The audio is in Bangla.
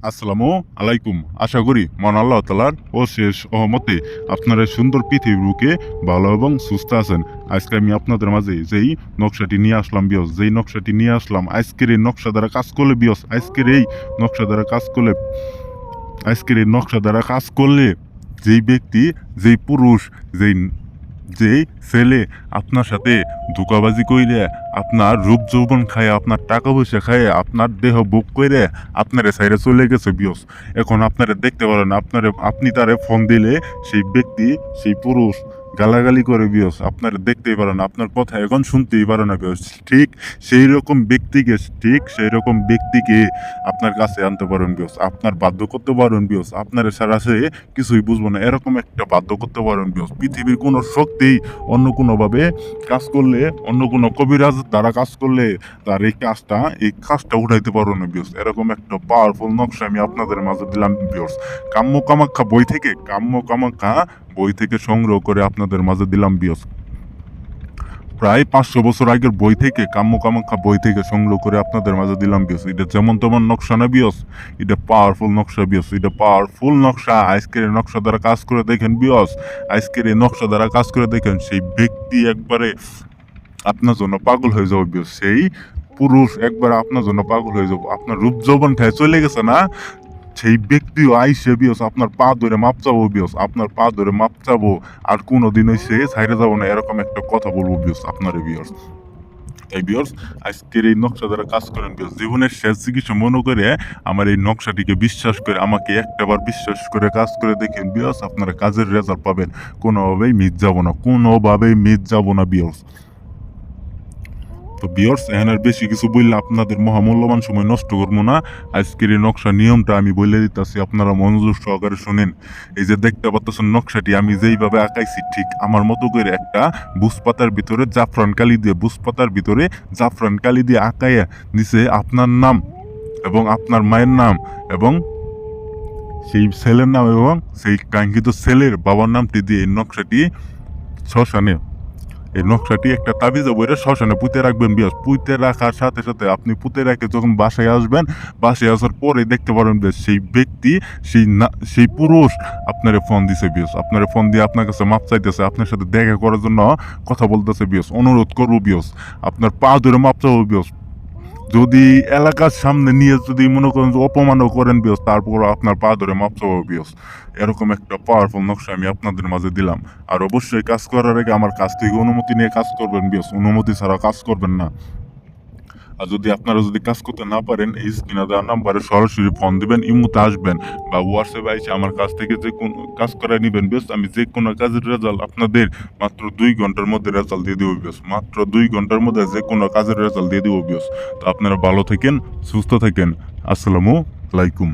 আসসালামু আলাইকুম। আশা করি মহান আল্লাহ তাআলার অশেষ রহমতে আপনারা সুন্দর পৃথিবীর বুকে ভালো এবং সুস্থ আছেন। আজকে আমি আপনাদের মাঝে যেই নকশাটি নিয়ে আসলাম বিয়স, যেই নকশাটি নিয়ে আসলাম আজকের এই নকশা দ্বারা কাজ করলে বিয়স, আজকের এই নকশা দ্বারা কাজ করলে যেই ব্যক্তি, যেই পুরুষ, যেই যেই ছেলে আপনার সাথে ধোঁকাবাজি কইরে, আপনার রূপ যৌবন খায়, আপনার টাকা পয়সা খায়, আপনার দেহ ভোগ করে আপনারে সাইরে চলে গেছে বিয়স, এখন আপনারা দেখতে পারেন, আপনি তারে ফোন দিলে সেই ব্যক্তি, সেই পুরুষ গালাগালি করে বিয়স, আপনারা দেখতেই পারেন, আপনার কথা এখন শুনতেই পারে না বিয়স। ঠিক সেই রকম ব্যক্তিকে আপনার কাছে আনতে পারেন বিয়স, আপনার বাধ্য করতে পারেন বিয়স, আপনার সারা সে কিছুই বুঝবো না, এরকম একটা বাধ্য করতে পারেন বিয়স। পৃথিবীর কোনো শক্তি অন্য কোনোভাবে কাজ করলে, অন্য কোনো কবিরাজ দ্বারা কাজ করলে তার এই কাজটা উঠাইতে পারো না বিয়স। এরকম একটা পাওয়ারফুল নকশা আমি আপনাদের মাঝে দিলাম বিয়স। কাম্য কামাখ্যা বই থেকে সংগ্রহ করে আপনাদের মাঝে দিলাম বিয়স। প্রায় 500 বছর আগের বই থেকে, কাম্য কামাখ্যা বই থেকে সংগ্রহ করে আপনাদের মাঝে দিলাম বিয়স। এটা যেমন তেমন নকশা না বিয়স, এটা পাওয়ারফুল নকশা বিয়স, এটা পাওয়ারফুল নকশা। আজকের এই নকশা দ্বারা কাজ করে দেখেন বিয়স, সেই ব্যক্তি একবারে আপনার জন্য পাগল হয়ে যাবে বিয়স, সেই পুরুষ একবার আপনার জন্য পাগল হয়ে যাবো। আপনার রূপ যৌবন খায় চলে গেছে না, সেই ব্যক্তিও আইসে বিয়স আপনার পা ধরে মাপ চাবো বিয়স, আর কোনোদিন সে ছাইরে যাবো না, এরকম একটা কথা বলবো বিয়স আপনার বিয়স। তাই বিয়স, আজকের এই নকশা দ্বারা কাজ করেন বিয়স। জীবনের শেষ চিকিৎসা মনে করে আমার এই নকশাটিকে বিশ্বাস করে, আমাকে একটাবার বিশ্বাস করে কাজ করে দেখেন বিয়স, আপনারা কাজের রেজাল্ট পাবেন, কোনোভাবেই মিস যাব না বিয়স। তো বিয়র্স, এখন আর বেশি কিছু বললে আপনাদের মহামূল্যবান সময় নষ্ট করবো না। আজকের এই নকশার নিয়মটা আমি বলে দিতেছি, আপনারা মনোযোগ সহকারে শুনেন। এই যে দেখতে পাচ্ছেন নকশাটি আমি যেইভাবে আঁকাইছি, ঠিক আমার মতো করে একটা বুসপাতার ভিতরে জাফরান কালি দিয়ে আঁকাইয়া নিচে আপনার নাম এবং আপনার মায়ের নাম এবং সেই ছেলের নাম এবং সেই কাঙ্ক্ষিত ছেলের বাবার নামটি দিয়ে এই নকশাটি একটা তাবিজে বইরে শ্মশানে পুঁতে রাখবেন বিয়স। পুঁতে রাখার সাথে সাথে আপনি পুঁতে রেখে যখন বাসায় আসবেন, বাসায় আসার পরে দেখতে পারবেন যে সেই ব্যক্তি, সেই পুরুষ আপনারে ফোন দিছে বিয়স, আপনারে ফোন দিয়ে আপনার কাছে মাপ চাইতেছে, আপনার সাথে দেখা করার জন্য কথা বলতেছে বিয়স, অনুরোধ করবো বিয়স, আপনার পা ধরে মাপ চাবো বিয়স। যদি এলাকার সামনে নিয়ে যদি মনে করেন যে অপমানও করেন বিয়স, তারপর আপনার পা ধরে মাপ চাবো বিয়স। এরকম একটা পাওয়ারফুল নকশা আমি আপনাদের মাঝে দিলাম। আর অবশ্যই কাজ করার আগে আমার কাছ থেকে অনুমতি নিয়ে কাজ করবেন বিয়স, অনুমতি ছাড়া কাজ করবেন না। আর আপনারা যদি কাজ করতে না পারেন, এই স্ক্রিনে দেওয়া নাম্বারে সরাসরি ফোন দিবেন, ইমোতে আসবেন বা হোয়াটসঅ্যাপে এসে আমার কাছ থেকে যে কোন কাজ করাই নিবেন বেশ, আমি যে কোনো কাজের রেজাল্ট আপনাদের মাত্র 2 ঘন্টার মধ্যে রেজাল্ট দিয়ে দেবো বেশ, মাত্র 2 ঘন্টার মধ্যে যে কোনো কাজের রেজাল্ট দিয়ে দেবো বেশ। তো আপনারা ভালো থাকেন, সুস্থ থাকেন। আসসালামু আলাইকুম।